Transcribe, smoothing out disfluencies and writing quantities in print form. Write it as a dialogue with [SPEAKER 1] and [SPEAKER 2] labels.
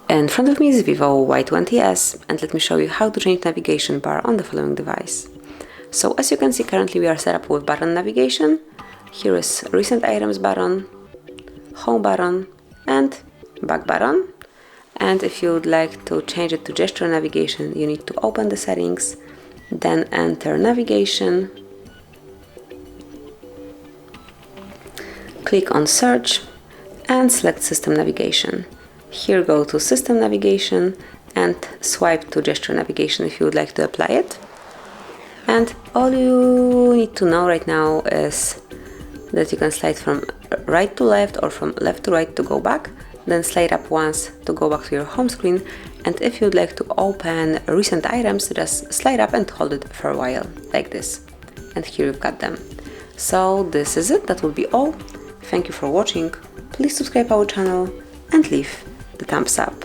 [SPEAKER 1] In front of me is VIVO Y20s, and let me show you how to change navigation bar on the following device. So as you can see, currently we are set up with button navigation. Here is recent items button, home button and back button. And if you would like to change it to gesture navigation, you need to open the settings, then enter navigation, click on search and select system navigation. Here go to system navigation and swipe to gesture navigation if you would like to apply it. And all you need to know right now is that you can slide from right to left or from left to right to go back, then slide up once to go back to your home screen. And if you'd like to open recent items, just slide up and hold it for a while, like this. And here you've got them. So this is it, that will be all. Thank you for watching. Please subscribe our channel and leave the thumbs up.